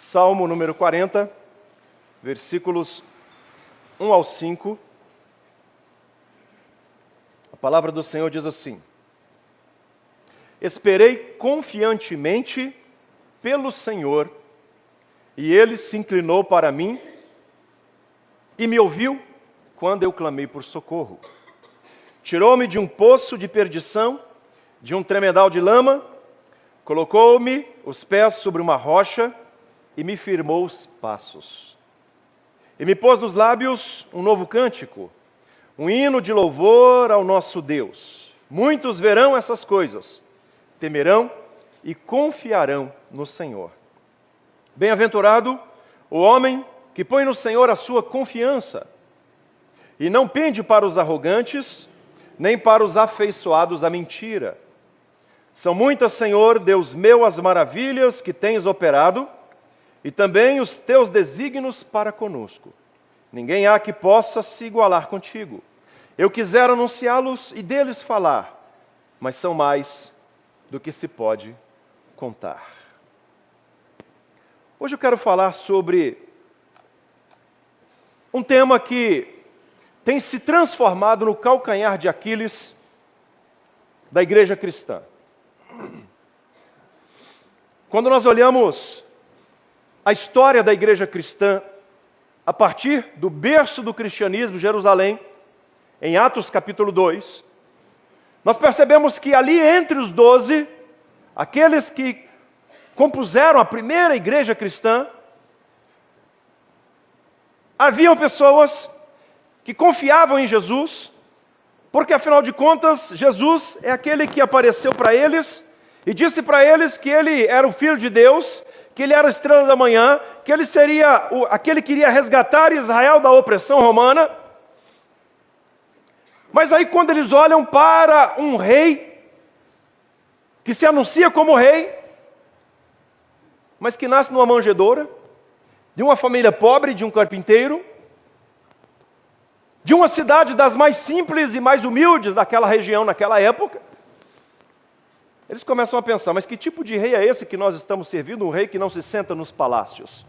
Salmo número 40, versículos 1 ao 5. A palavra do Senhor diz assim: Esperei confiantemente pelo Senhor, e Ele se inclinou para mim e me ouviu quando eu clamei por socorro. Tirou-me de um poço de perdição, de um tremedal de lama, colocou-me os pés sobre uma rocha e me firmou os passos. E me pôs nos lábios um novo cântico, um hino de louvor ao nosso Deus. Muitos verão essas coisas, temerão e confiarão no Senhor. Bem-aventurado o homem que põe no Senhor a sua confiança e não pende para os arrogantes, nem para os afeiçoados à mentira. São muitas, Senhor, Deus meu, as maravilhas que tens operado, e também os teus desígnios para conosco. Ninguém há que possa se igualar contigo. Eu quisera anunciá-los e deles falar, mas são mais do que se pode contar. Hoje eu quero falar sobre um tema que tem se transformado no calcanhar de Aquiles da igreja cristã. Quando nós olhamos a história da igreja cristã, a partir do berço do cristianismo, Jerusalém, em Atos capítulo 2, nós percebemos que ali entre os 12, aqueles que compuseram a primeira igreja cristã, haviam pessoas que confiavam em Jesus, porque afinal de contas, Jesus é aquele que apareceu para eles e disse para eles que ele era o Filho de Deus, que ele era a estrela da manhã, que ele seria aquele que iria resgatar Israel da opressão romana. Mas aí quando eles olham para um rei, que se anuncia como rei, mas que nasce numa manjedoura, de uma família pobre, de um carpinteiro, de uma cidade das mais simples e mais humildes daquela região naquela época, eles começam a pensar, mas que tipo de rei é esse que nós estamos servindo? Um rei que não se senta nos palácios,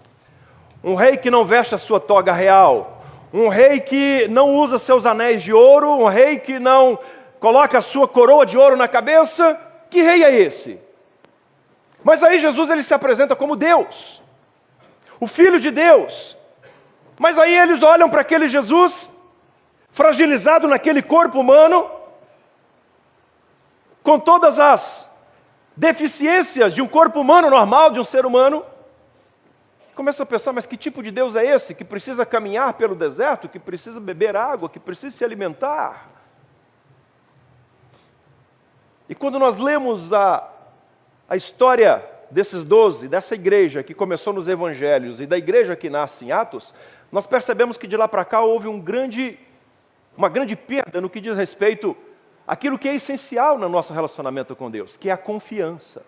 um rei que não veste a sua toga real, um rei que não usa seus anéis de ouro, um rei que não coloca a sua coroa de ouro na cabeça. Que rei é esse? Mas aí Jesus ele se apresenta como Deus, o Filho de Deus. Mas aí eles olham para aquele Jesus, fragilizado naquele corpo humano, com todas as deficiências de um corpo humano normal, de um ser humano, começa a pensar, mas que tipo de Deus é esse, que precisa caminhar pelo deserto, que precisa beber água, que precisa se alimentar? E quando nós lemos a história desses 12, dessa igreja que começou nos evangelhos e da igreja que nasce em Atos, nós percebemos que de lá para cá houve uma grande perda no que diz respeito àquilo que é essencial no nosso relacionamento com Deus, que é a confiança.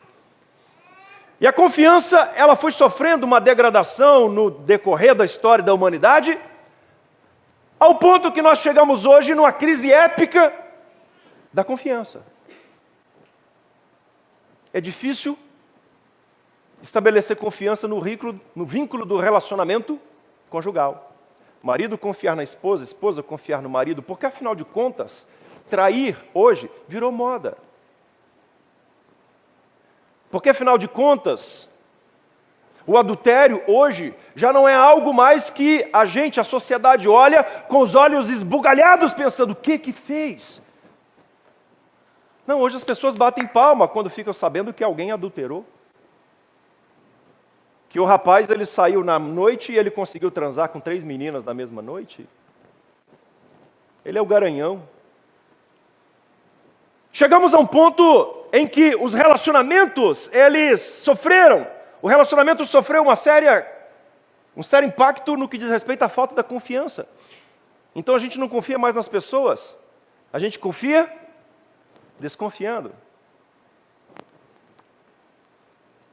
E a confiança, ela foi sofrendo uma degradação no decorrer da história da humanidade, ao ponto que nós chegamos hoje numa crise épica da confiança. É difícil estabelecer confiança no vínculo do relacionamento conjugal. Marido confiar na esposa, esposa confiar no marido, porque afinal de contas, trair hoje virou moda. Porque afinal de contas, o adultério hoje já não é algo mais que a sociedade olha com os olhos esbugalhados pensando, o que fez? Não, hoje as pessoas batem palma quando ficam sabendo que alguém adulterou. Que o rapaz ele saiu na noite e ele conseguiu transar com 3 meninas na mesma noite. Ele é o garanhão. Chegamos a um ponto em que os relacionamentos, eles sofreram. O relacionamento sofreu um sério impacto no que diz respeito à falta da confiança. Então a gente não confia mais nas pessoas, a gente confia desconfiando.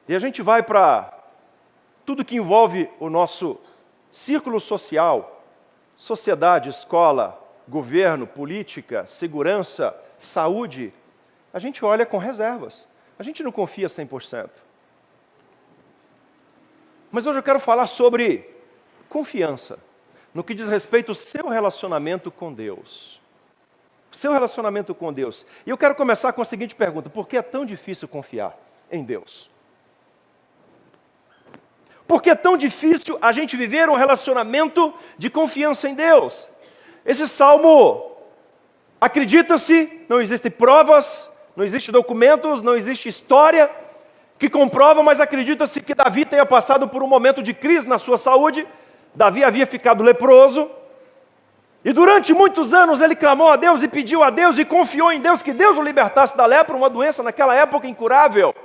E a gente vai para tudo que envolve o nosso círculo social, sociedade, escola, governo, política, segurança, saúde, a gente olha com reservas. A gente não confia 100%. Mas hoje eu quero falar sobre confiança, no que diz respeito ao seu relacionamento com Deus. Seu relacionamento com Deus. E eu quero começar com a seguinte pergunta: por que é tão difícil confiar em Deus? Por que é tão difícil a gente viver um relacionamento de confiança em Deus? Esse salmo, acredita-se, não existem provas, não existem documentos, não existe história que comprova, mas acredita-se que Davi tenha passado por um momento de crise na sua saúde. Davi havia ficado leproso, e durante muitos anos ele clamou a Deus e pediu a Deus e confiou em Deus que Deus o libertasse da lepra, uma doença naquela época incurável.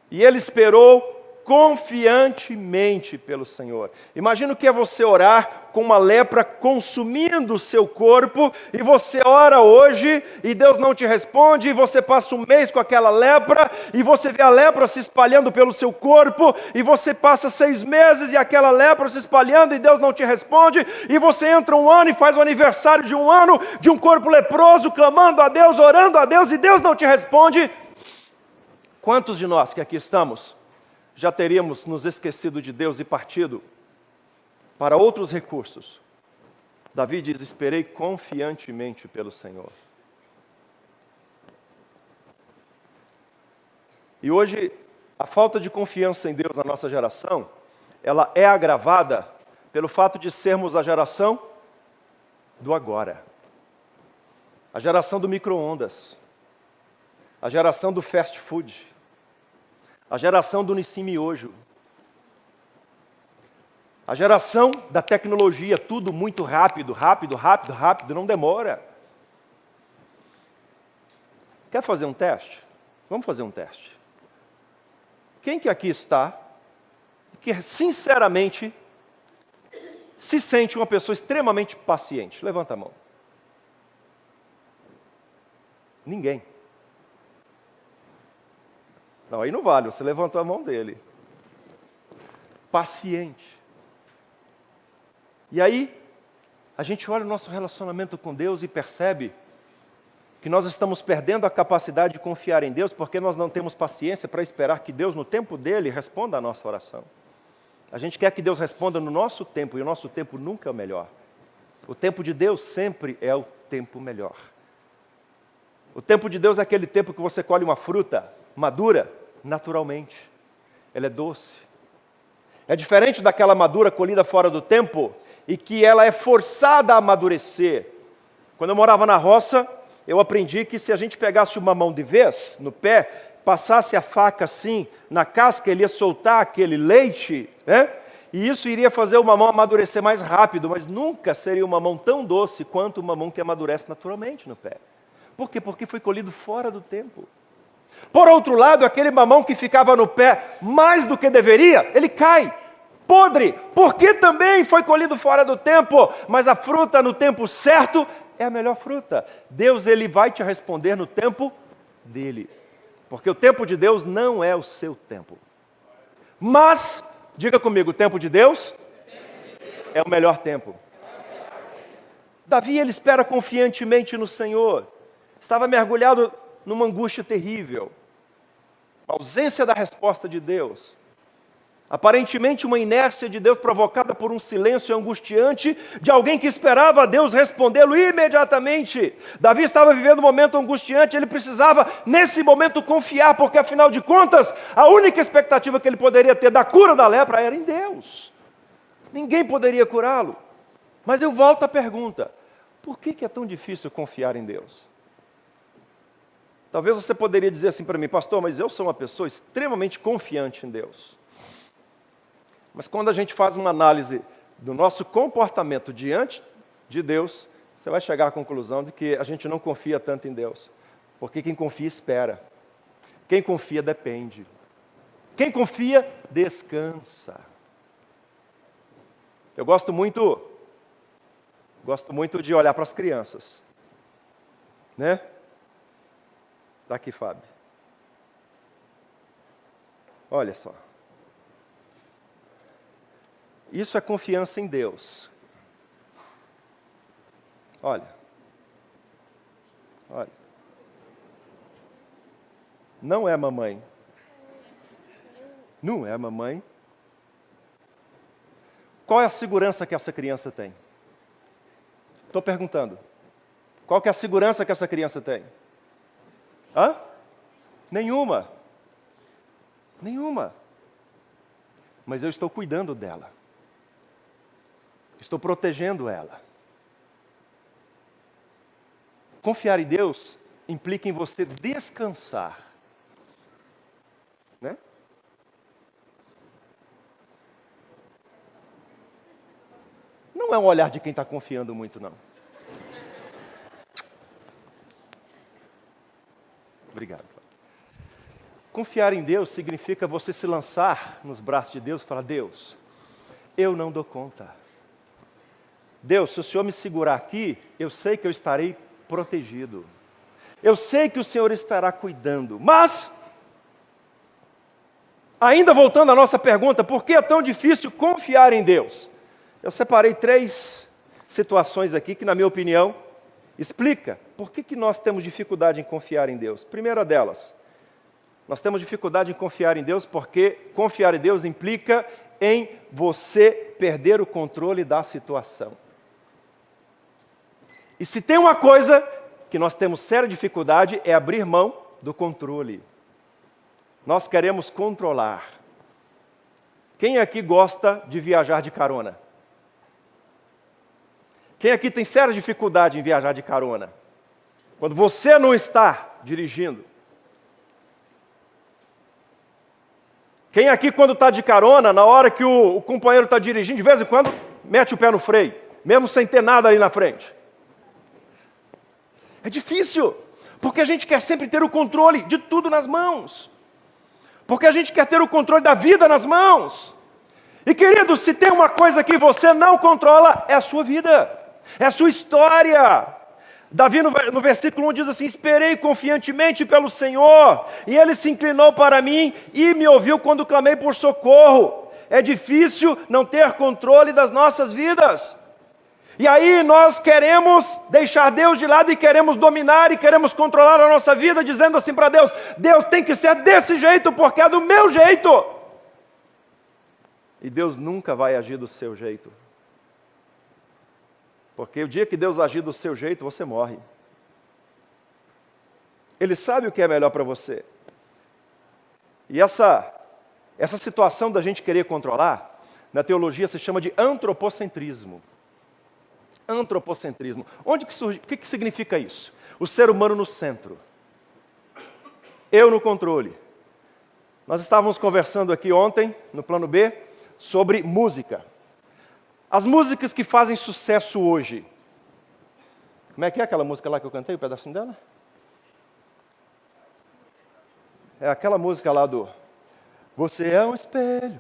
E ele esperou confiantemente pelo Senhor. Imagina o que é você orar com uma lepra consumindo o seu corpo, e você ora hoje e Deus não te responde, e você passa um mês com aquela lepra, e você vê a lepra se espalhando pelo seu corpo, e você passa 6 meses e aquela lepra se espalhando e Deus não te responde, e você entra um ano e faz o aniversário de um ano de um corpo leproso, clamando a Deus, orando a Deus, e Deus não te responde. Quantos de nós que aqui estamos já teríamos nos esquecido de Deus e partido para outros recursos? Davi diz: esperei confiantemente pelo Senhor. E hoje, a falta de confiança em Deus na nossa geração, ela é agravada pelo fato de sermos a geração do agora. A geração do micro-ondas. A geração do fast food. A geração do Nissin Miojo. A geração da tecnologia, tudo muito rápido, não demora. Quer fazer um teste? Vamos fazer um teste. Quem que aqui está, que sinceramente se sente uma pessoa extremamente paciente? Levanta a mão. Ninguém. Não, aí não vale, você levantou a mão dele. Paciente. E aí, a gente olha o nosso relacionamento com Deus e percebe que nós estamos perdendo a capacidade de confiar em Deus porque nós não temos paciência para esperar que Deus, no tempo dele, responda a nossa oração. A gente quer que Deus responda no nosso tempo, e o nosso tempo nunca é o melhor. O tempo de Deus sempre é o tempo melhor. O tempo de Deus é aquele tempo que você colhe uma fruta madura, naturalmente. Ela é doce. É diferente daquela madura colhida fora do tempo e que ela é forçada a amadurecer. Quando eu morava na roça, eu aprendi que se a gente pegasse o mamão de vez no pé, passasse a faca assim na casca, ele ia soltar aquele leite, né? E isso iria fazer o mamão amadurecer mais rápido, mas nunca seria um mamão tão doce quanto o mamão que amadurece naturalmente no pé. Por quê? Porque foi colhido fora do tempo. Por outro lado, aquele mamão que ficava no pé mais do que deveria, ele cai, podre, porque também foi colhido fora do tempo, mas a fruta no tempo certo é a melhor fruta. Deus, ele vai te responder no tempo dele, porque o tempo de Deus não é o seu tempo. Mas, diga comigo, o tempo de Deus é o melhor tempo. Davi, ele espera confiantemente no Senhor. Estava mergulhado numa angústia terrível. A ausência da resposta de Deus. Aparentemente uma inércia de Deus provocada por um silêncio angustiante de alguém que esperava a Deus respondê-lo imediatamente. Davi estava vivendo um momento angustiante, ele precisava nesse momento confiar, porque afinal de contas, a única expectativa que ele poderia ter da cura da lepra era em Deus. Ninguém poderia curá-lo. Mas eu volto à pergunta: por que é tão difícil confiar em Deus? Talvez você poderia dizer assim para mim: pastor, mas eu sou uma pessoa extremamente confiante em Deus. Mas quando a gente faz uma análise do nosso comportamento diante de Deus, você vai chegar à conclusão de que a gente não confia tanto em Deus. Porque quem confia espera. Quem confia depende. Quem confia descansa. Eu gosto muito de olhar para as crianças. Né? Está aqui, Fábio. Olha só. Isso é confiança em Deus. Olha. Não é mamãe. Não é a mamãe. Qual é a segurança que essa criança tem? Estou perguntando. Qual que é a segurança que essa criança tem? Hã? Nenhuma. Nenhuma. Mas eu estou cuidando dela. Estou protegendo ela. Confiar em Deus implica em você descansar. Né? Não é um olhar de quem está confiando muito, não. Obrigado. Confiar em Deus significa você se lançar nos braços de Deus e falar: Deus, eu não dou conta. Deus, se o Senhor me segurar aqui, eu sei que eu estarei protegido. Eu sei que o Senhor estará cuidando. Mas, ainda voltando à nossa pergunta, por que é tão difícil confiar em Deus? Eu separei 3 situações aqui que, na minha opinião, explica por que nós temos dificuldade em confiar em Deus. Primeira delas, nós temos dificuldade em confiar em Deus porque confiar em Deus implica em você perder o controle da situação. E se tem uma coisa que nós temos séria dificuldade é abrir mão do controle. Nós queremos controlar. Quem aqui gosta de viajar de carona? Quem aqui tem séria dificuldade em viajar de carona? Quando você não está dirigindo. Quem aqui, quando está de carona, na hora que o companheiro está dirigindo, de vez em quando, mete o pé no freio, mesmo sem ter nada ali na frente? É difícil, porque a gente quer sempre ter o controle de tudo nas mãos. Porque a gente quer ter o controle da vida nas mãos. E querido, se tem uma coisa que você não controla, é a sua vida, é a sua história. Davi no versículo 1 diz assim: esperei confiantemente pelo Senhor, e Ele se inclinou para mim e me ouviu quando clamei por socorro. É difícil não ter controle das nossas vidas. E aí nós queremos deixar Deus de lado e queremos dominar e queremos controlar a nossa vida, dizendo assim para Deus: Deus tem que ser desse jeito porque é do meu jeito. E Deus nunca vai agir do seu jeito. Porque o dia que Deus agir do seu jeito, você morre. Ele sabe o que é melhor para você. E essa situação da gente querer controlar, na teologia se chama de antropocentrismo. Antropocentrismo. Onde que surge? O que significa isso? O ser humano no centro. Eu no controle. Nós estávamos conversando aqui ontem, no plano B, sobre música. As músicas que fazem sucesso hoje. Como é aquela música lá que eu cantei, um pedacinho dela? É aquela música lá do Você é um espelho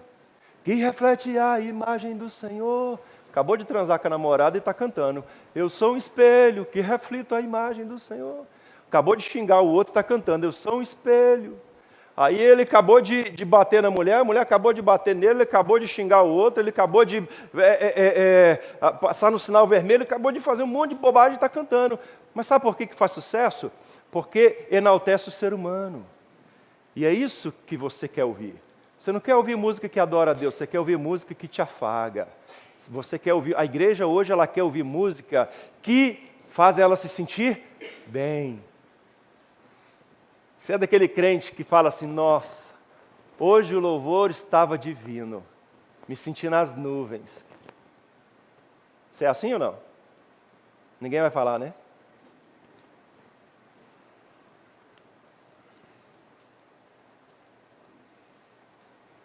que reflete a imagem do Senhor. Acabou de transar com a namorada e está cantando. Eu sou um espelho que reflito a imagem do Senhor. Acabou de xingar o outro e está cantando. Eu sou um espelho. Aí ele acabou de bater na mulher, a mulher acabou de bater nele, ele acabou de xingar o outro, ele acabou de passar no sinal vermelho, acabou de fazer um monte de bobagem e está cantando. Mas sabe por que faz sucesso? Porque enaltece o ser humano. E é isso que você quer ouvir. Você não quer ouvir música que adora a Deus, você quer ouvir música que te afaga. Você quer ouvir, a igreja hoje ela quer ouvir música que faz ela se sentir bem. Você é daquele crente que fala assim: nossa, hoje o louvor estava divino, me senti nas nuvens. Você é assim ou não? Ninguém vai falar, né?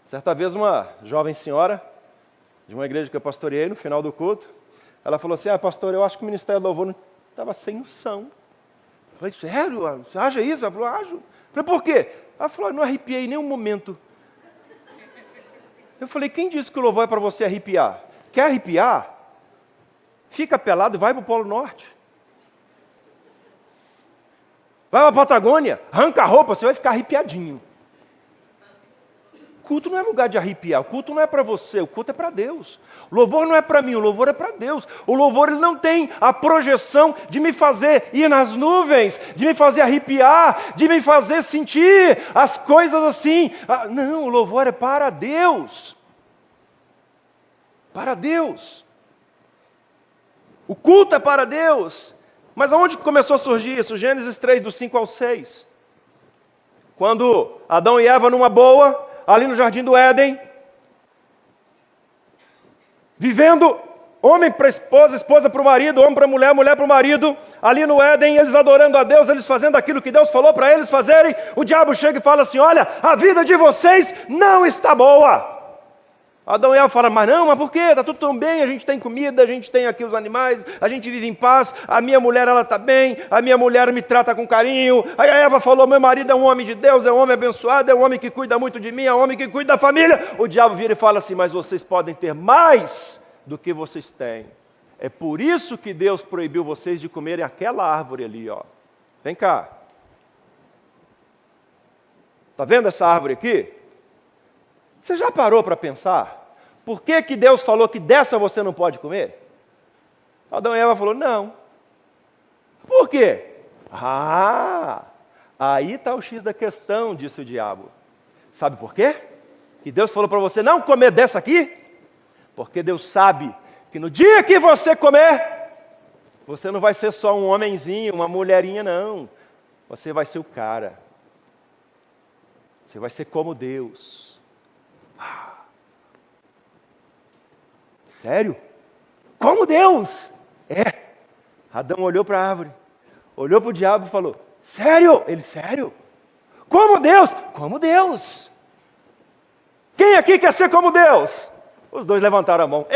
Certa vez uma jovem senhora, de uma igreja que eu pastoreei, no final do culto, ela falou assim: pastor, eu acho que o ministério do louvor não estava sem unção. Eu falei: sério? Você acha isso? Ela falou: acho. Eu falei: por quê? Ela falou: não arrepiei em nenhum momento. Eu falei: quem disse que o louvor é para você arrepiar? Quer arrepiar? Fica pelado e vai para o Polo Norte. Vai para a Patagônia, arranca a roupa, você vai ficar arrepiadinho. culto não é lugar de arrepiar, o culto não é para você, o culto é para Deus. O louvor não é para mim, o louvor é para Deus. O louvor ele não tem a projeção de me fazer ir nas nuvens, de me fazer arrepiar, de me fazer sentir as coisas assim. Não, o louvor é para Deus. Para Deus. O culto é para Deus. Mas aonde começou a surgir isso? Gênesis 3, do 5 ao 6. Quando Adão e Eva numa boa, ali no jardim do Éden, vivendo, homem para a esposa, esposa para o marido, homem para a mulher, mulher para o marido, ali no Éden, eles adorando a Deus, eles fazendo aquilo que Deus falou para eles fazerem, o diabo chega e fala assim, olha, a vida de vocês não está boa. Adão e Eva falam, mas por quê? Está tudo tão bem, a gente tem comida, a gente tem aqui os animais, a gente vive em paz, a minha mulher ela está bem, a minha mulher me trata com carinho. Aí a Eva falou, meu marido é um homem de Deus, é um homem abençoado, é um homem que cuida muito de mim, é um homem que cuida da família. O diabo vira e fala assim, mas vocês podem ter mais do que vocês têm. É por isso que Deus proibiu vocês de comerem aquela árvore ali, ó. Vem cá. Está vendo essa árvore aqui? Você já parou para pensar? Por que que Deus falou que dessa você não pode comer? Adão e Eva falou, não. Por quê? Aí está o X da questão, disse o diabo. Sabe por quê? Que Deus falou para você não comer dessa aqui? Porque Deus sabe que no dia que você comer, você não vai ser só um homenzinho, uma mulherinha, não. Você vai ser o cara. Você vai ser como Deus. Sério? Como Deus? Adão olhou para a árvore, olhou para o diabo e falou, sério? Ele, sério? Como Deus? Como Deus. Quem aqui quer ser como Deus? Os dois levantaram a mão.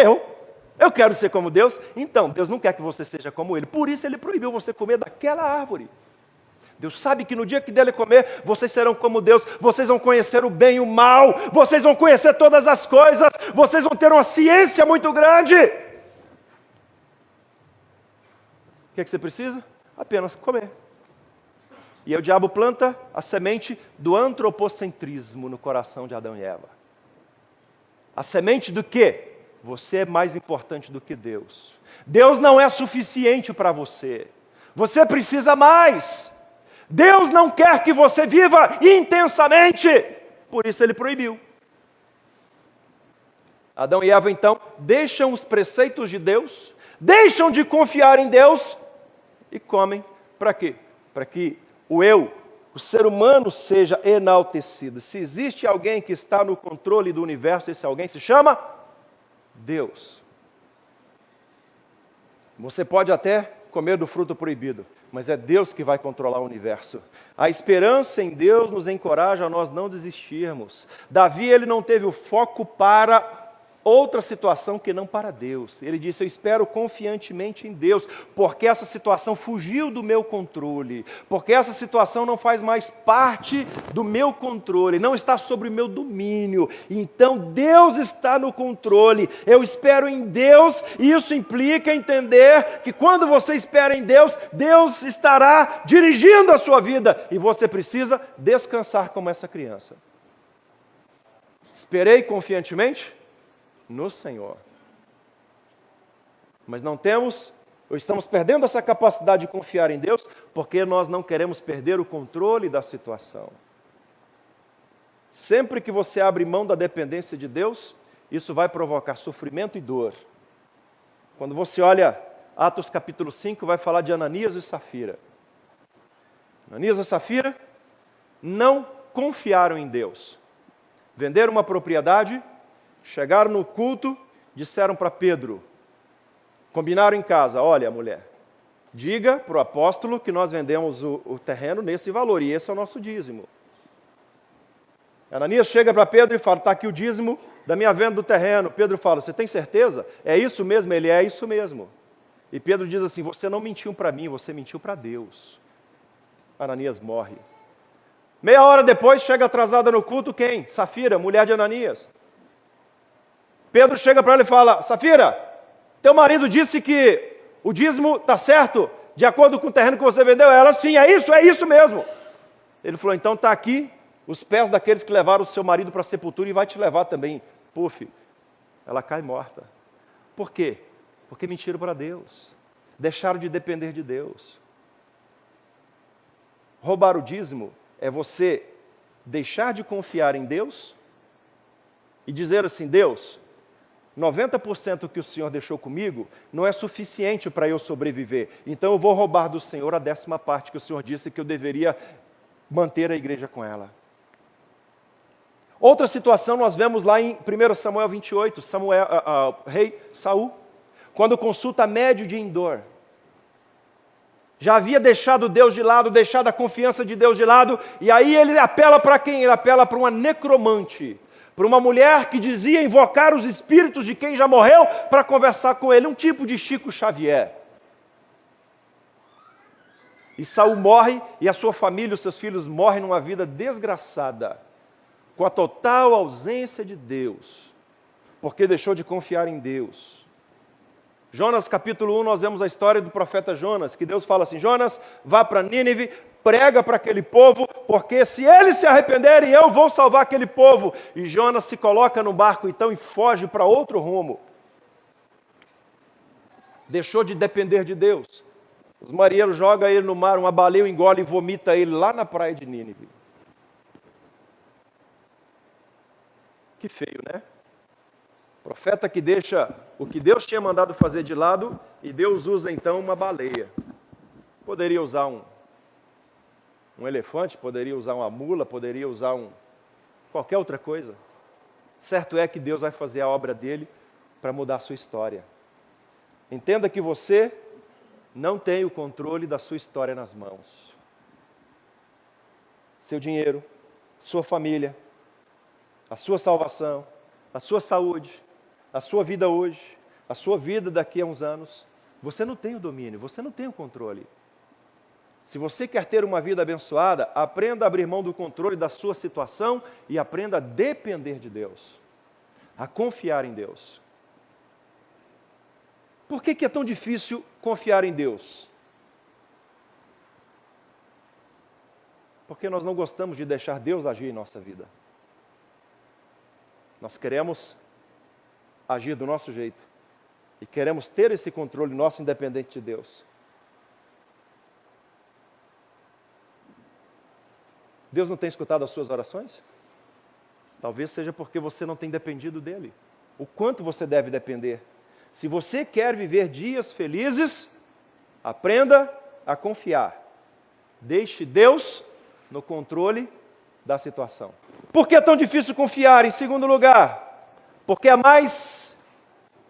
Eu quero ser como Deus. Então, Deus não quer que você seja como Ele. Por isso Ele proibiu você comer daquela árvore. Deus sabe que no dia que dele comer, vocês serão como Deus, vocês vão conhecer o bem e o mal, vocês vão conhecer todas as coisas, vocês vão ter uma ciência muito grande. O que é que você precisa? Apenas comer. E aí o diabo planta a semente do antropocentrismo no coração de Adão e Eva. A semente do quê? Você é mais importante do que Deus. Deus não é suficiente para você. Você precisa mais. Deus não quer que você viva intensamente. Por isso Ele proibiu. Adão e Eva, então, deixam os preceitos de Deus, deixam de confiar em Deus e comem. Para quê? Para que o ser humano seja enaltecido. Se existe alguém que está no controle do universo, esse alguém se chama Deus. Você pode até comer do fruto proibido, mas é Deus que vai controlar o universo. A esperança em Deus nos encoraja a nós não desistirmos. Davi, ele não teve o foco para outra situação que não para Deus. Ele disse, eu espero confiantemente em Deus, porque essa situação fugiu do meu controle, porque essa situação não faz mais parte do meu controle, não está sobre o meu domínio. Então Deus está no controle. Eu espero em Deus, e isso implica entender que quando você espera em Deus, Deus estará dirigindo a sua vida, e você precisa descansar como essa criança. Esperei confiantemente no Senhor. Mas não temos, ou estamos perdendo essa capacidade de confiar em Deus, porque nós não queremos perder o controle da situação. Sempre que você abre mão da dependência de Deus, isso vai provocar sofrimento e dor. Quando você olha Atos capítulo 5, vai falar de Ananias e Safira. Ananias e Safira não confiaram em Deus. Venderam uma propriedade, chegaram no culto, disseram para Pedro, combinaram em casa, olha mulher, diga para o apóstolo que nós vendemos o terreno nesse valor, e esse é o nosso dízimo. Ananias chega para Pedro e fala, está aqui o dízimo da minha venda do terreno. Pedro fala, você tem certeza? É isso mesmo? Ele, é isso mesmo. E Pedro diz assim, você não mentiu para mim, você mentiu para Deus. Ananias morre. Meia hora depois, chega atrasada no culto, quem? Safira, mulher de Ananias. Pedro chega para ela e fala, Safira, teu marido disse que o dízimo está certo, de acordo com o terreno que você vendeu. Ela, sim, é isso mesmo. Ele falou, então está aqui os pés daqueles que levaram o seu marido para a sepultura e vai te levar também. Puf, ela cai morta. Por quê? Porque mentiram para Deus. Deixaram de depender de Deus. Roubar o dízimo é você deixar de confiar em Deus e dizer assim, Deus, 90% que o Senhor deixou comigo não é suficiente para eu sobreviver. Então eu vou roubar do Senhor a 10ª parte que o Senhor disse que eu deveria manter a igreja com ela. Outra situação nós vemos lá em 1 Samuel 28, rei Saul, quando consulta médio de Endor. Já havia deixado Deus de lado, deixado a confiança de Deus de lado, e aí ele apela para quem? Ele apela para uma necromante, para uma mulher que dizia invocar os espíritos de quem já morreu para conversar com ele, um tipo de Chico Xavier. E Saul morre, e a sua família, os seus filhos morrem numa vida desgraçada, com a total ausência de Deus, porque deixou de confiar em Deus. Jonas capítulo 1, nós vemos a história do profeta Jonas, que Deus fala assim, Jonas, vá para Nínive, prega para aquele povo, porque se eles se arrependerem, eu vou salvar aquele povo. E Jonas se coloca no barco então e foge para outro rumo. Deixou de depender de Deus. Os marinheiros jogam ele no mar, uma baleia o engole e vomita ele lá na praia de Nínive. Que feio, né? Profeta que deixa o que Deus tinha mandado fazer de lado e Deus usa então uma baleia. Poderia usar um elefante, poderia usar uma mula, poderia usar qualquer outra coisa. Certo é que Deus vai fazer a obra dele para mudar a sua história. Entenda que você não tem o controle da sua história nas mãos. Seu dinheiro, sua família, a sua salvação, a sua saúde, a sua vida hoje, a sua vida daqui a uns anos, você não tem o domínio, você não tem o controle. Se você quer ter uma vida abençoada, aprenda a abrir mão do controle da sua situação e aprenda a depender de Deus, a confiar em Deus. Por que é tão difícil confiar em Deus? Porque nós não gostamos de deixar Deus agir em nossa vida. Nós queremos agir do nosso jeito e queremos ter esse controle nosso independente de Deus. Deus não tem escutado as suas orações? Talvez seja porque você não tem dependido dele. O quanto você deve depender? Se você quer viver dias felizes, aprenda a confiar. Deixe Deus no controle da situação. Por que é tão difícil confiar? Em segundo lugar, porque é mais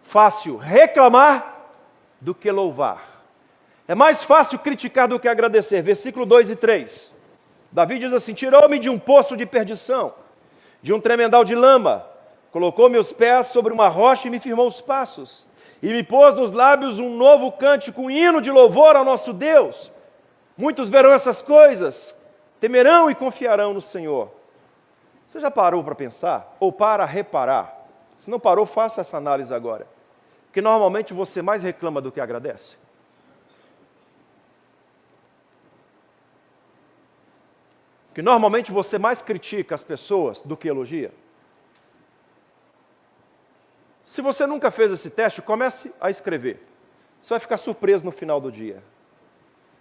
fácil reclamar do que louvar. É mais fácil criticar do que agradecer. Versículo 2 e 3. Davi diz assim, tirou-me de um poço de perdição, de um tremendal de lama, colocou meus pés sobre uma rocha e me firmou os passos, e me pôs nos lábios um novo cântico, um hino de louvor ao nosso Deus. Muitos verão essas coisas, temerão e confiarão no Senhor. Você já parou para pensar? Ou para reparar? Se não parou, faça essa análise agora. Porque normalmente você mais reclama do que agradece. Que normalmente você mais critica as pessoas do que elogia. Se você nunca fez esse teste, comece a escrever. Você vai ficar surpreso no final do dia.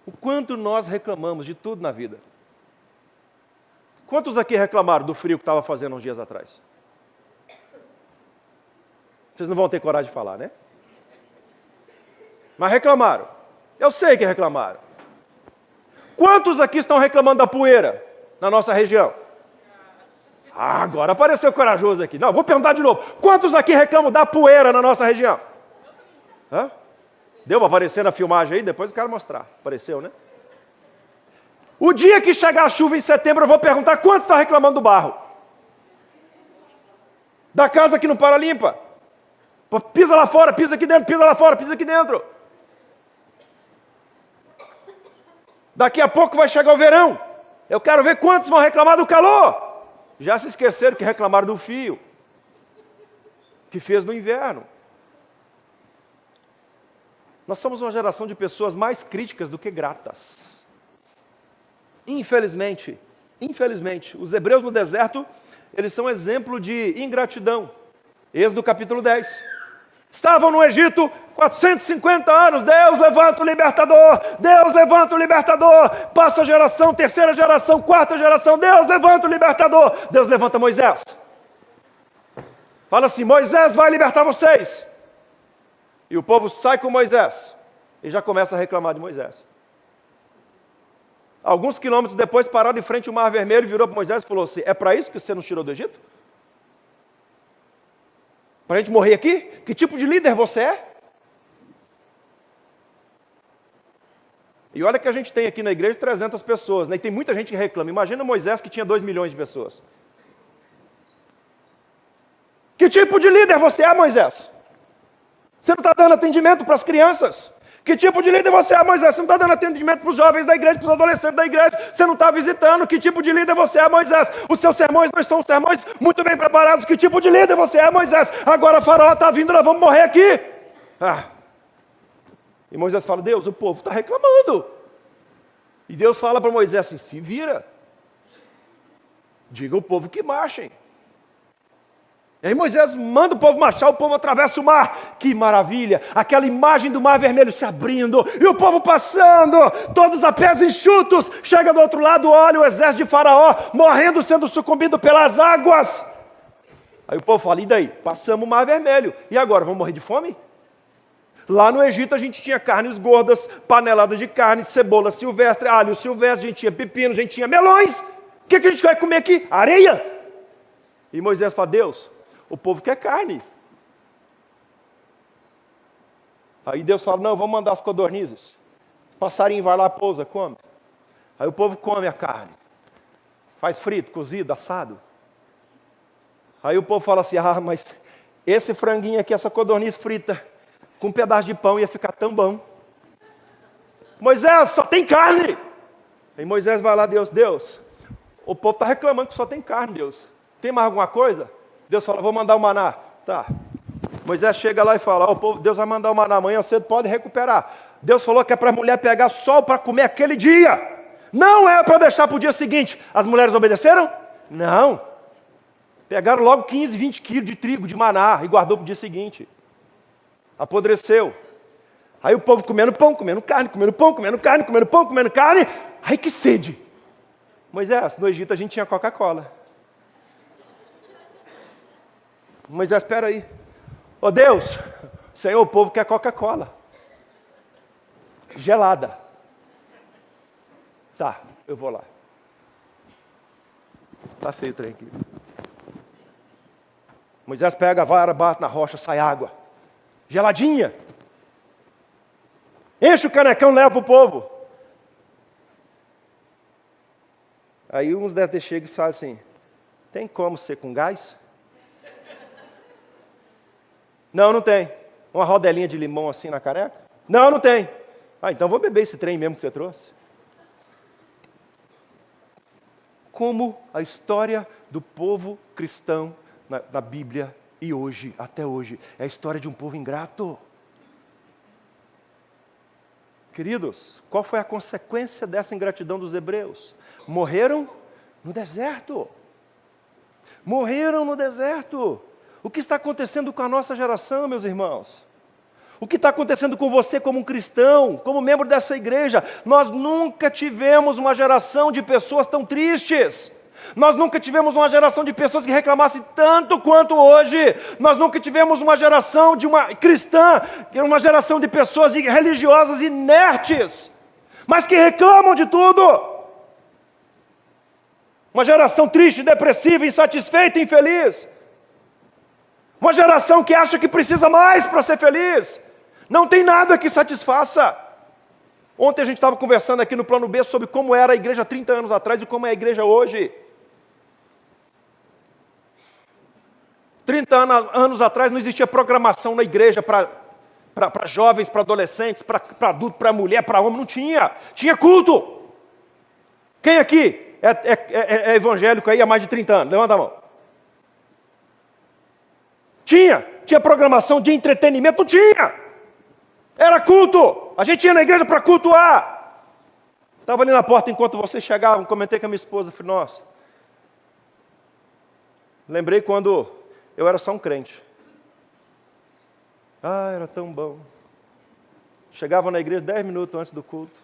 O quanto nós reclamamos de tudo na vida. Quantos aqui reclamaram do frio que estava fazendo uns dias atrás? Vocês não vão ter coragem de falar, né? Mas reclamaram. Eu sei que reclamaram. Quantos aqui estão reclamando da poeira na nossa região? Ah, agora apareceu corajoso aqui. Não, vou perguntar de novo. Quantos aqui reclamam da poeira na nossa região? Hã? Deu para aparecer na filmagem aí? Depois eu quero mostrar. Apareceu, né? O dia que chegar a chuva em setembro, eu vou perguntar quantos estão reclamando do barro. Da casa que não para limpa. Pisa lá fora, pisa aqui dentro, pisa lá fora, pisa aqui dentro. Daqui a pouco vai chegar o verão. Eu quero ver quantos vão reclamar do calor. Já se esqueceram que reclamaram do frio que fez no inverno. Nós somos uma geração de pessoas mais críticas do que gratas. Infelizmente, Infelizmente, os hebreus no deserto, eles são exemplo de ingratidão. Êxodo capítulo 10. Estavam no Egito 450 anos, Deus levanta o libertador, Deus levanta o libertador, passa a geração, terceira geração, quarta geração, Deus levanta o libertador, Deus levanta Moisés. Fala assim, Moisés vai libertar vocês. E o povo sai com Moisés e já começa a reclamar de Moisés. Alguns quilômetros depois pararam em frente ao Mar Vermelho, virou para Moisés e falou assim, é para isso que você nos tirou do Egito? Para a gente morrer aqui? Que tipo de líder você é? E olha que a gente tem aqui na igreja 300 pessoas, né? E tem muita gente que reclama. Imagina Moisés que tinha 2 milhões de pessoas. Que tipo de líder você é, Moisés? Você não está dando atendimento para as crianças? Que tipo de líder você é, Moisés? Você não está dando atendimento para os jovens da igreja, para os adolescentes da igreja? Você não está visitando? Que tipo de líder você é, Moisés? Os seus sermões não estão sermões muito bem preparados. Que tipo de líder você é, Moisés? Agora a Faraó está vindo, nós vamos morrer aqui. E Moisés fala, Deus, o povo está reclamando. E Deus fala para Moisés assim, se vira. Diga ao povo que marchem. E aí Moisés manda o povo marchar, o povo atravessa o mar. Que maravilha! Aquela imagem do Mar Vermelho se abrindo, e o povo passando, todos a pés enxutos. Chega do outro lado, olha o exército de Faraó, morrendo, sendo sucumbido pelas águas. Aí o povo fala, e daí? Passamos o Mar Vermelho. E agora, vamos morrer de fome? Lá no Egito a gente tinha carnes gordas, paneladas de carne, cebola silvestre, alho silvestre, a gente tinha pepino, a gente tinha melões. O que a gente vai comer aqui? Areia! E Moisés fala, Deus, o povo quer carne. Aí Deus fala, não, vamos mandar as codornizes. O passarinho vai lá, pousa, come. Aí o povo come a carne. Faz frito, cozido, assado. Aí o povo fala assim, mas esse franguinho aqui, essa codorniz frita, com um pedaço de pão ia ficar tão bom. Moisés, só tem carne. Aí Moisés vai lá, Deus, o povo está reclamando que só tem carne, Deus. Tem mais alguma coisa? Deus fala, vou mandar o maná. Tá. Moisés chega lá e fala, o povo, Deus vai mandar o maná, amanhã cedo pode recuperar. Deus falou que é para a mulher pegar sol para comer aquele dia. Não é para deixar para o dia seguinte. As mulheres obedeceram? Não. Pegaram logo 15, 20 quilos de trigo, de maná, e guardou para o dia seguinte. Apodreceu. Aí o povo comendo pão, comendo carne, comendo pão, comendo carne, comendo pão, comendo carne. Ai, que sede. Moisés, no Egito a gente tinha Coca-Cola. Moisés, espera aí. Ô Deus, Senhor, o povo quer Coca-Cola. Gelada. Tá, eu vou lá. Tá feio o trem aqui. Moisés pega a vara, bate na rocha, sai água. Geladinha. Enche o canecão, leva para o povo. Aí uns devem ter chegado e falam assim, tem como ser com gás? Não, não tem. Uma rodelinha de limão assim na careca? Não, não tem. Então vou beber esse trem mesmo que você trouxe. Como a história do povo cristão na Bíblia e hoje, até hoje, é a história de um povo ingrato. Queridos, qual foi a consequência dessa ingratidão dos hebreus? Morreram no deserto. Morreram no deserto. O que está acontecendo com a nossa geração, meus irmãos? O que está acontecendo com você como um cristão, como membro dessa igreja? Nós nunca tivemos uma geração de pessoas tão tristes. Nós nunca tivemos uma geração de pessoas que reclamassem tanto quanto hoje. Nós nunca tivemos uma geração de uma cristã, uma geração de pessoas religiosas inertes, mas que reclamam de tudo. Uma geração triste, depressiva, insatisfeita, infeliz. Uma geração que acha que precisa mais para ser feliz. Não tem nada que satisfaça. Ontem a gente estava conversando aqui no Plano B sobre como era a igreja 30 anos atrás e como é a igreja hoje. 30 anos atrás não existia programação na igreja para jovens, para adolescentes, para adulto, para mulher, para homem, não tinha. Tinha culto. Quem aqui é evangélico aí há mais de 30 anos? Levanta a mão. Tinha programação de entretenimento? Não tinha. Era culto. A gente ia na igreja para cultuar. Estava ali na porta enquanto vocês chegavam, comentei com a minha esposa, falei, nossa, lembrei quando eu era só um crente. Ah, era tão bom. Chegava na igreja 10 minutos antes do culto.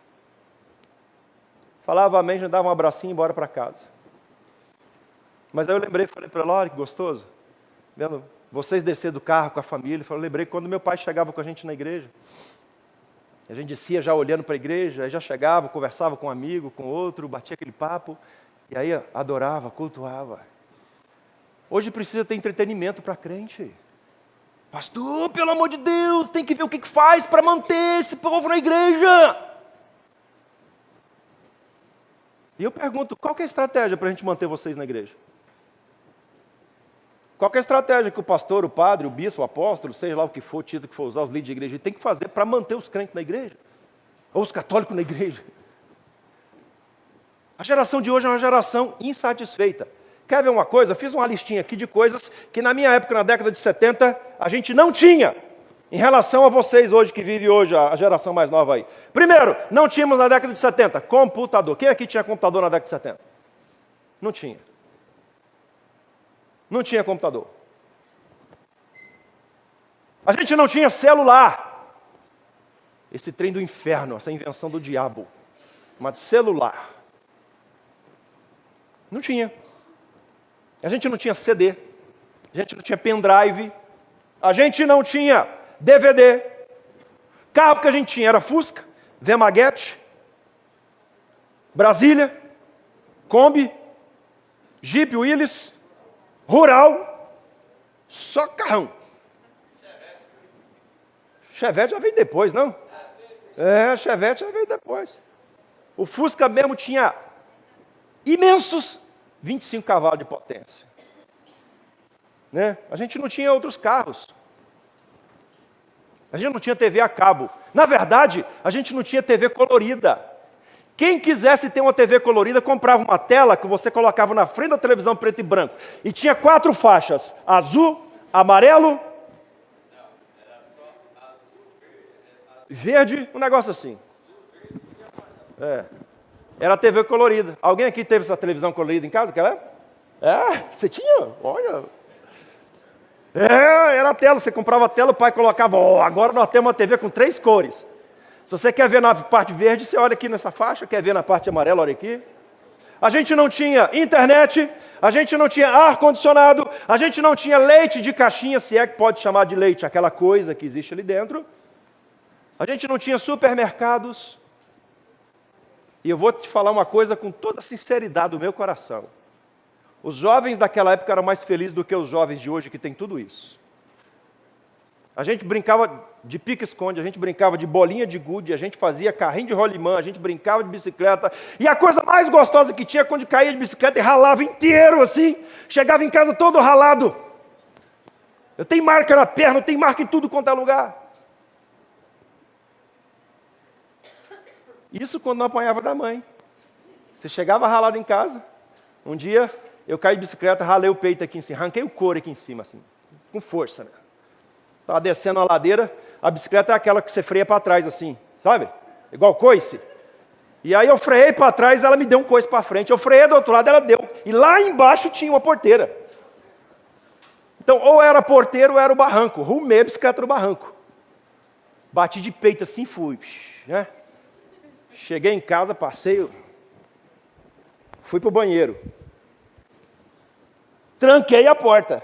Falava amém, já dava um abracinho e embora para casa. Mas aí eu lembrei, falei para ela, olha que gostoso. Vendo vocês descer do carro com a família. Eu lembrei quando meu pai chegava com a gente na igreja. A gente descia já olhando para a igreja, aí já chegava, conversava com um amigo, com outro, batia aquele papo. E aí adorava, cultuava. Hoje precisa ter entretenimento para crente. Pastor, pelo amor de Deus, tem que ver o que faz para manter esse povo na igreja. E eu pergunto, qual que é a estratégia para a gente manter vocês na igreja? Qual que é a estratégia que o pastor, o padre, o bispo, o apóstolo, seja lá o que for, o título que for usar, os líderes de igreja, tem que fazer para manter os crentes na igreja? Ou os católicos na igreja? A geração de hoje é uma geração insatisfeita. Quer ver uma coisa? Fiz uma listinha aqui de coisas que na minha época, na década de 70, a gente não tinha, em relação a vocês hoje, que vivem hoje, a geração mais nova aí. Primeiro, não tínhamos na década de 70 computador. Quem aqui tinha computador na década de 70? Não tinha. Não tinha computador. A gente não tinha celular. Esse trem do inferno, essa invenção do diabo, chamado celular. Não tinha. A gente não tinha CD, a gente não tinha pendrive, a gente não tinha DVD. Carro que a gente tinha era Fusca, Vemaguete, Brasília, Kombi, Jeep Willys, Rural, só carrão. Chevette já veio depois, não? Chevette já veio depois. O Fusca mesmo tinha imensos 25 cavalos de potência. Né? A gente não tinha outros carros. A gente não tinha TV a cabo. Na verdade, a gente não tinha TV colorida. Quem quisesse ter uma TV colorida, comprava uma tela que você colocava na frente da televisão preto e branco. E tinha 4 faixas. Azul, amarelo, verde, um negócio assim. Era TV colorida. Alguém aqui teve essa televisão colorida em casa? Você tinha? Olha. Era a tela. Você comprava a tela, o pai colocava, agora nós temos uma TV com 3 cores. Se você quer ver na parte verde, você olha aqui nessa faixa. Quer ver na parte amarela, olha aqui. A gente não tinha internet, a gente não tinha ar-condicionado, a gente não tinha leite de caixinha, se é que pode chamar de leite, aquela coisa que existe ali dentro. A gente não tinha supermercados. E eu vou te falar uma coisa com toda a sinceridade do meu coração. Os jovens daquela época eram mais felizes do que os jovens de hoje, que tem tudo isso. A gente brincava de pique-esconde, a gente brincava de bolinha de gude, a gente fazia carrinho de rolimã, a gente brincava de bicicleta. E a coisa mais gostosa que tinha, quando caía de bicicleta e ralava inteiro assim, chegava em casa todo ralado. Eu tenho marca na perna, eu tenho marca em tudo quanto é lugar. Isso quando não apanhava da mãe. Você chegava ralado em casa. Um dia, eu caí de bicicleta, ralei o peito aqui em cima, arranquei o couro aqui em cima, assim, com força, né? Estava descendo a ladeira, a bicicleta é aquela que você freia para trás, assim, sabe? Igual coice. E aí eu freiei para trás, ela me deu um coice para frente. Eu freiei do outro lado, ela deu. E lá embaixo tinha uma porteira. Então, ou era porteiro ou era o barranco. Rumei a bicicleta no barranco. Bati de peito assim, fui, né? Cheguei em casa, passei, fui para o banheiro. Tranquei a porta.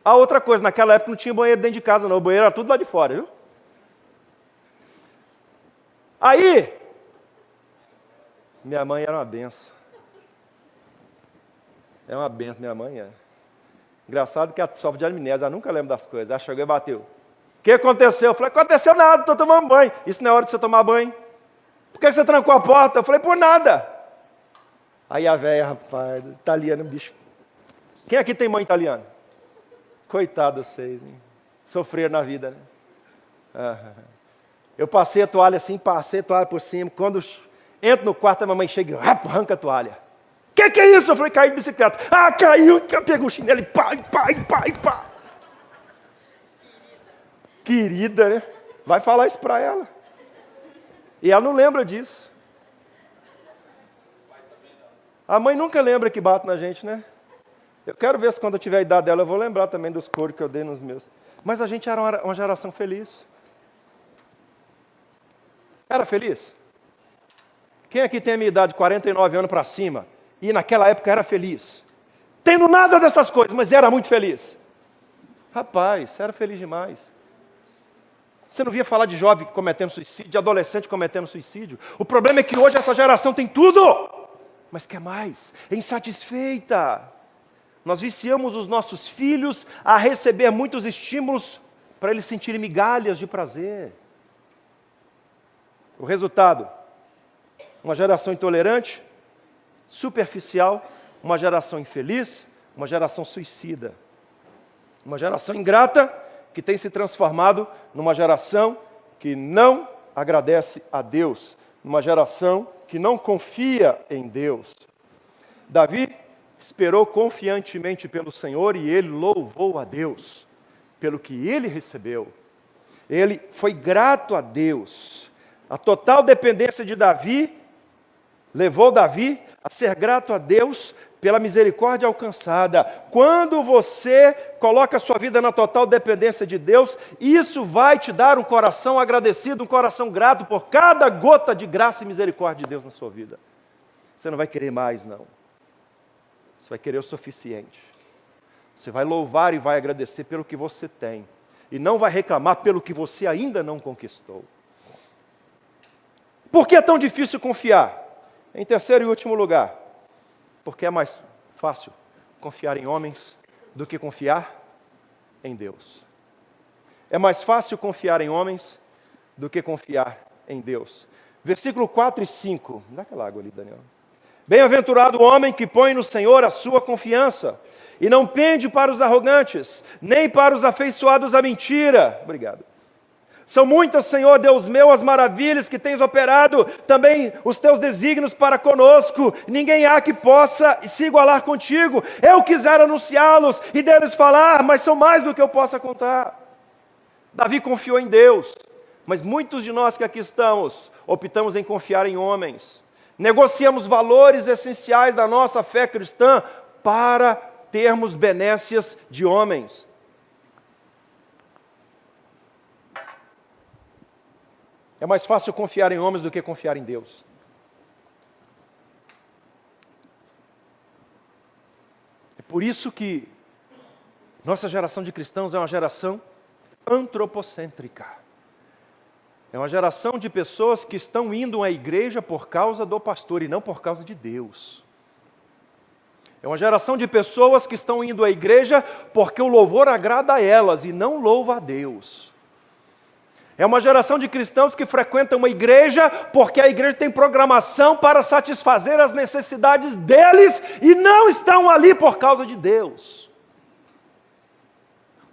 A outra coisa, naquela época não tinha banheiro dentro de casa não, o banheiro era tudo lá de fora, viu? Aí, minha mãe era uma benção. É uma benção, minha mãe é. Engraçado que ela sofre de amnésia, ela nunca lembra das coisas. Ela chegou e bateu. O que aconteceu? Eu falei, aconteceu nada, estou tomando banho. Isso não é hora de você tomar banho. Por que você trancou a porta? Eu falei, por nada. Aí a velha, rapaz, italiano, bicho. Quem aqui tem mãe italiana? Coitado de vocês, hein? Sofreram na vida, né? Eu passei a toalha assim, passei a toalha por cima. Quando entro no quarto, a mamãe chega e arranca a toalha. Que é isso? Eu falei, caí de bicicleta. Caiu, pegou o chinelo e pá. Querida, né? Vai falar isso para ela. E ela não lembra disso. A mãe nunca lembra que bate na gente, né? Eu quero ver se quando eu tiver a idade dela, eu vou lembrar também dos coros que eu dei nos meus. Mas a gente era uma geração feliz. Era feliz? Quem aqui tem a minha idade, 49 anos para cima, e naquela época era feliz? Tendo nada dessas coisas, mas era muito feliz. Rapaz, era feliz demais. Você não via falar de jovem cometendo suicídio, de adolescente cometendo suicídio. O problema é que hoje essa geração tem tudo, mas quer mais, é insatisfeita. Nós viciamos os nossos filhos a receber muitos estímulos para eles sentirem migalhas de prazer. O resultado, uma geração intolerante, superficial, uma geração infeliz, uma geração suicida. Uma geração ingrata que tem se transformado numa geração que não agradece a Deus, uma geração que não confia em Deus. Davi esperou confiantemente pelo Senhor e ele louvou a Deus pelo que ele recebeu. Ele foi grato a Deus. A total dependência de Davi levou Davi a ser grato a Deus pela misericórdia alcançada. Quando você coloca a sua vida na total dependência de Deus, isso vai te dar um coração agradecido, um coração grato por cada gota de graça e misericórdia de Deus na sua vida. Você não vai querer mais, não. Você vai querer o suficiente. Você vai louvar e vai agradecer pelo que você tem. E não vai reclamar pelo que você ainda não conquistou. Por que é tão difícil confiar? Em terceiro e último lugar, porque é mais fácil confiar em homens do que confiar em Deus. É mais fácil confiar em homens do que confiar em Deus. Versículo 4 e 5. Dá aquela água ali, Daniel. Bem-aventurado o homem que põe no Senhor a sua confiança e não pende para os arrogantes, nem para os afeiçoados à mentira. Obrigado. São muitas, Senhor Deus meu, as maravilhas que tens operado, também os teus desígnios para conosco. Ninguém há que possa se igualar contigo. Eu quisera anunciá-los e deles falar, mas são mais do que eu possa contar. Davi confiou em Deus, mas muitos de nós que aqui estamos, optamos em confiar em homens. Negociamos valores essenciais da nossa fé cristã para termos benécias de homens. É mais fácil confiar em homens do que confiar em Deus. É por isso que nossa geração de cristãos é uma geração antropocêntrica. É uma geração de pessoas que estão indo à igreja por causa do pastor e não por causa de Deus. É uma geração de pessoas que estão indo à igreja porque o louvor agrada a elas e não louva a Deus. É uma geração de cristãos que frequentam uma igreja porque a igreja tem programação para satisfazer as necessidades deles e não estão ali por causa de Deus.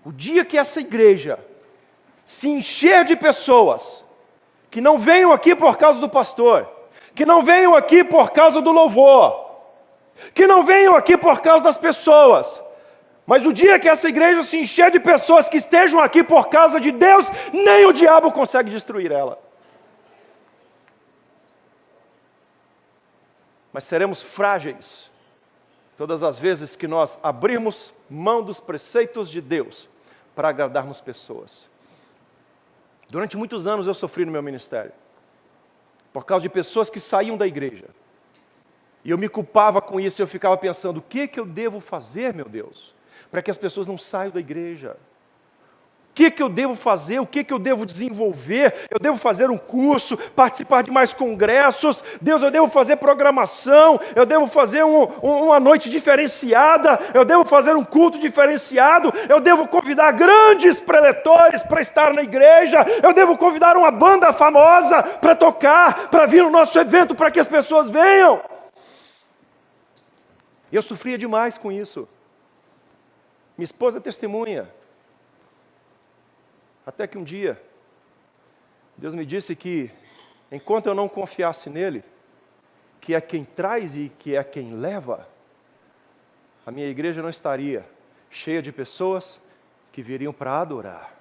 O dia que essa igreja se encher de pessoas que não venham aqui por causa do pastor, que não venham aqui por causa do louvor, que não venham aqui por causa das pessoas, mas o dia que essa igreja se encher de pessoas que estejam aqui por causa de Deus, nem o diabo consegue destruir ela. Mas seremos frágeis todas as vezes que nós abrirmos mão dos preceitos de Deus para agradarmos pessoas. Durante muitos anos eu sofri no meu ministério, por causa de pessoas que saíam da igreja. E eu me culpava com isso, eu ficava pensando, o que eu devo fazer, meu Deus, para que as pessoas não saiam da igreja? O que eu devo fazer? O que eu devo desenvolver? Eu devo fazer um curso, participar de mais congressos? Deus, eu devo fazer programação? Eu devo fazer uma noite diferenciada? Eu devo fazer um culto diferenciado? Eu devo convidar grandes preletores para estar na igreja? Eu devo convidar uma banda famosa para tocar, para vir no nosso evento, para que as pessoas venham? Eu sofria demais com isso. Minha esposa é testemunha. Até que um dia, Deus me disse que, enquanto eu não confiasse nele, que é quem traz e que é quem leva, a minha igreja não estaria cheia de pessoas que viriam para adorar.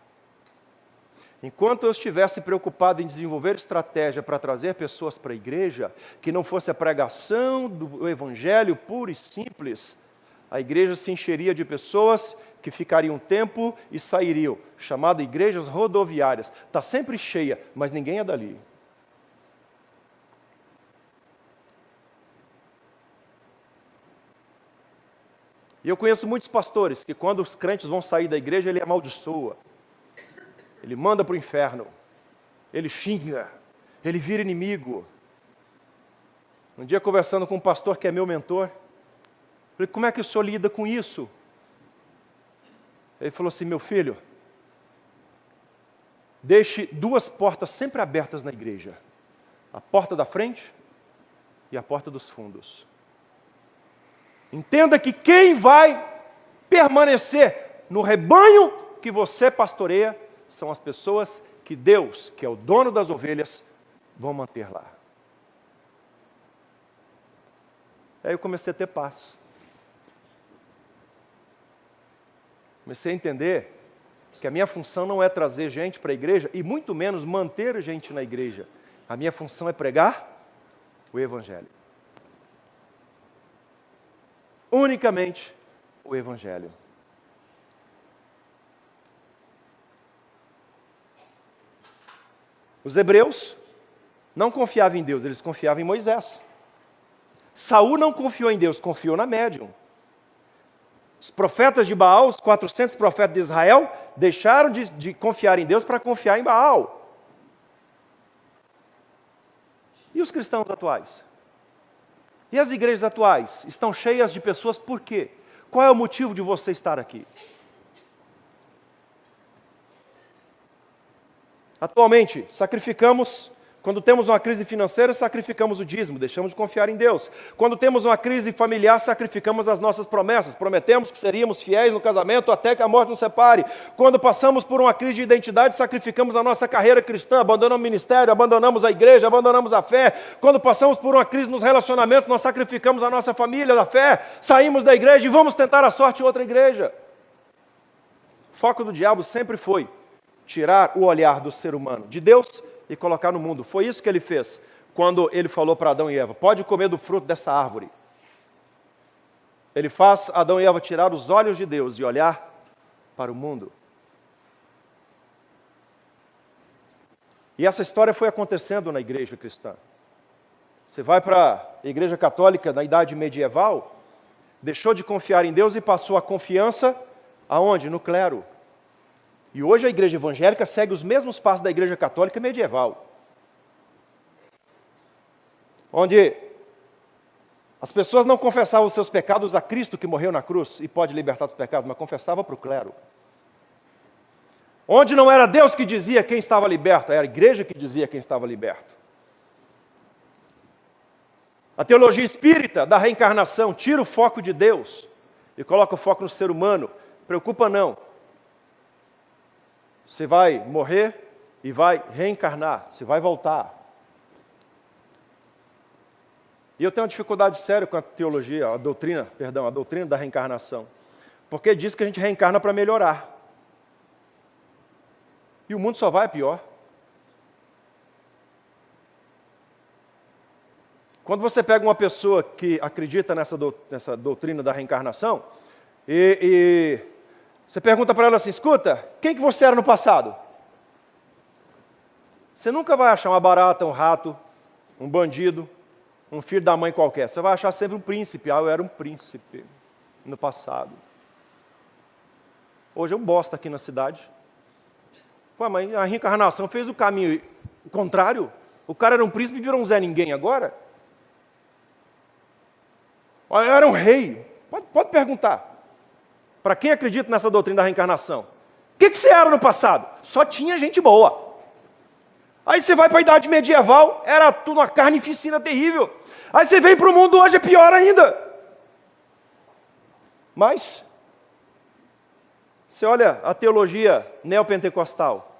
Enquanto eu estivesse preocupado em desenvolver estratégia para trazer pessoas para a igreja, que não fosse a pregação do evangelho puro e simples, a igreja se encheria de pessoas que ficariam um tempo e sairiam, chamada igrejas rodoviárias. Está sempre cheia, mas ninguém é dali. E eu conheço muitos pastores que quando os crentes vão sair da igreja, ele amaldiçoa. Ele manda para o inferno. Ele xinga. Ele vira inimigo. Um dia conversando com um pastor que é meu mentor, falei, como é que o senhor lida com isso? Ele falou assim, meu filho, deixe duas portas sempre abertas na igreja. A porta da frente e a porta dos fundos. Entenda que quem vai permanecer no rebanho que você pastoreia são as pessoas que Deus, que é o dono das ovelhas, vão manter lá. Aí eu comecei a ter paz. Comecei a entender que a minha função não é trazer gente para a igreja e muito menos manter gente na igreja. A minha função é pregar o evangelho. Unicamente o evangelho. Os hebreus não confiavam em Deus, eles confiavam em Moisés. Saul não confiou em Deus, confiou na médium. Os profetas de Baal, os 400 profetas de Israel, deixaram de confiar em Deus para confiar em Baal. E os cristãos atuais? E as igrejas atuais? Estão cheias de pessoas por quê? Qual é o motivo de você estar aqui? Atualmente, sacrificamos, quando temos uma crise financeira, sacrificamos o dízimo, deixamos de confiar em Deus. Quando temos uma crise familiar, sacrificamos as nossas promessas, prometemos que seríamos fiéis no casamento até que a morte nos separe. Quando passamos por uma crise de identidade, sacrificamos a nossa carreira cristã, abandonamos o ministério, abandonamos a igreja, abandonamos a fé. Quando passamos por uma crise nos relacionamentos, nós sacrificamos a nossa família da fé, saímos da igreja e vamos tentar a sorte em outra igreja. O foco do diabo sempre foi tirar o olhar do ser humano de Deus e colocar no mundo. Foi isso que ele fez quando ele falou para Adão e Eva, pode comer do fruto dessa árvore. Ele faz Adão e Eva tirar os olhos de Deus e olhar para o mundo. E essa história foi acontecendo na igreja cristã. Você vai para a igreja católica na idade medieval, deixou de confiar em Deus e passou a confiança aonde? No clero. E hoje a igreja evangélica segue os mesmos passos da igreja católica medieval. Onde as pessoas não confessavam os seus pecados a Cristo que morreu na cruz e pode libertar dos pecados, mas confessavam para o clero. Onde não era Deus que dizia quem estava liberto, era a igreja que dizia quem estava liberto. A teologia espírita da reencarnação tira o foco de Deus e coloca o foco no ser humano. Preocupa não. Você vai morrer e vai reencarnar, você vai voltar. E eu tenho uma dificuldade séria com a teologia, a doutrina da reencarnação. Porque diz que a gente reencarna para melhorar. E o mundo só vai pior. Quando você pega uma pessoa que acredita nessa doutrina da reencarnação, e você pergunta para ela assim, escuta, quem que você era no passado? Você nunca vai achar uma barata, um rato, um bandido, um filho da mãe qualquer. Você vai achar sempre um príncipe. Ah, eu era um príncipe no passado. Hoje é um bosta aqui na cidade. Pô, mas a reencarnação fez o caminho contrário. O cara era um príncipe e virou um Zé Ninguém agora. Eu era um rei. Pode perguntar. Para quem acredita nessa doutrina da reencarnação? O que você era no passado? Só tinha gente boa. Aí você vai para a idade medieval, era tudo uma carnificina terrível. Aí você vem para o mundo hoje, é pior ainda. Mas, você olha a teologia neopentecostal,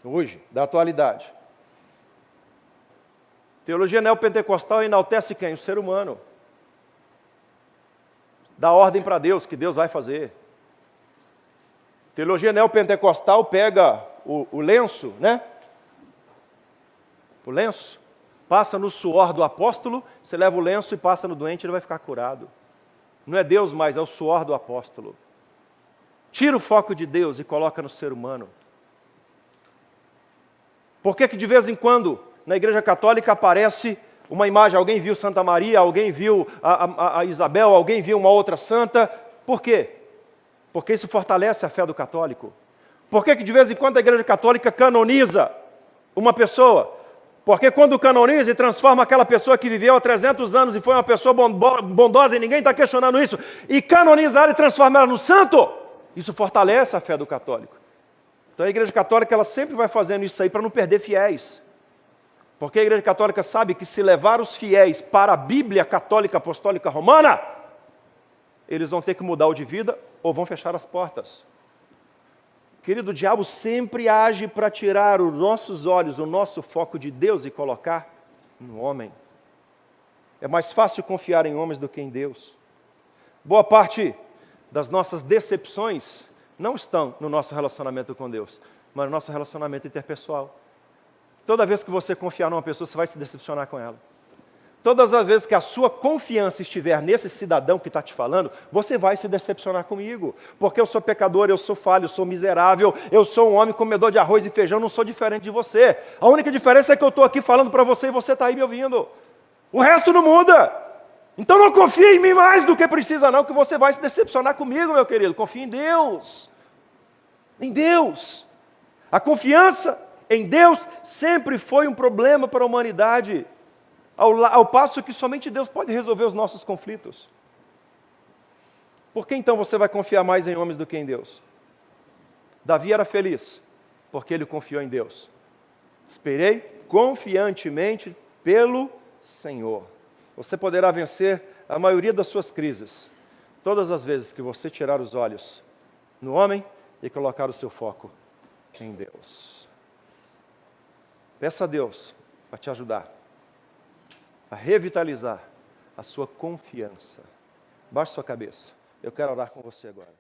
hoje, da atualidade. Teologia neopentecostal enaltece quem? O ser humano. Dá ordem para Deus, que Deus vai fazer. Teologia neopentecostal pega o lenço, né? O lenço, passa no suor do apóstolo, você leva o lenço e passa no doente, ele vai ficar curado. Não é Deus mais, é o suor do apóstolo. Tira o foco de Deus e coloca no ser humano. Por que de vez em quando, na Igreja Católica, aparece uma imagem, alguém viu Santa Maria, alguém viu a Isabel, alguém viu uma outra santa? Por quê? Porque isso fortalece a fé do católico. Por que de vez em quando a Igreja Católica canoniza uma pessoa? Porque quando canoniza e transforma aquela pessoa que viveu há 300 anos e foi uma pessoa bondosa, e ninguém está questionando isso, e canonizar e transformar ela no santo, isso fortalece a fé do católico. Então a Igreja Católica ela sempre vai fazendo isso aí para não perder fiéis. Porque a Igreja Católica sabe que se levar os fiéis para a Bíblia Católica Apostólica Romana, eles vão ter que mudar o de vida ou vão fechar as portas. Querido, o diabo sempre age para tirar os nossos olhos, o nosso foco de Deus e colocar no homem. É mais fácil confiar em homens do que em Deus. Boa parte das nossas decepções não estão no nosso relacionamento com Deus, mas no nosso relacionamento interpessoal. Toda vez que você confiar numa pessoa, você vai se decepcionar com ela. Todas as vezes que a sua confiança estiver nesse cidadão que está te falando, você vai se decepcionar comigo. Porque eu sou pecador, eu sou falho, eu sou miserável, eu sou um homem comedor de arroz e feijão, não sou diferente de você. A única diferença é que eu estou aqui falando para você e você está aí me ouvindo. O resto não muda. Então não confie em mim mais do que precisa não, que você vai se decepcionar comigo, meu querido. Confie em Deus. Em Deus. A confiança em Deus sempre foi um problema para a humanidade. Ao passo que somente Deus pode resolver os nossos conflitos. Por que então você vai confiar mais em homens do que em Deus? Davi era feliz, porque ele confiou em Deus. Esperei confiantemente pelo Senhor. Você poderá vencer a maioria das suas crises, todas as vezes que você tirar os olhos no homem e colocar o seu foco em Deus. Peça a Deus para te ajudar a revitalizar a sua confiança. Baixe sua cabeça. Eu quero orar com você agora.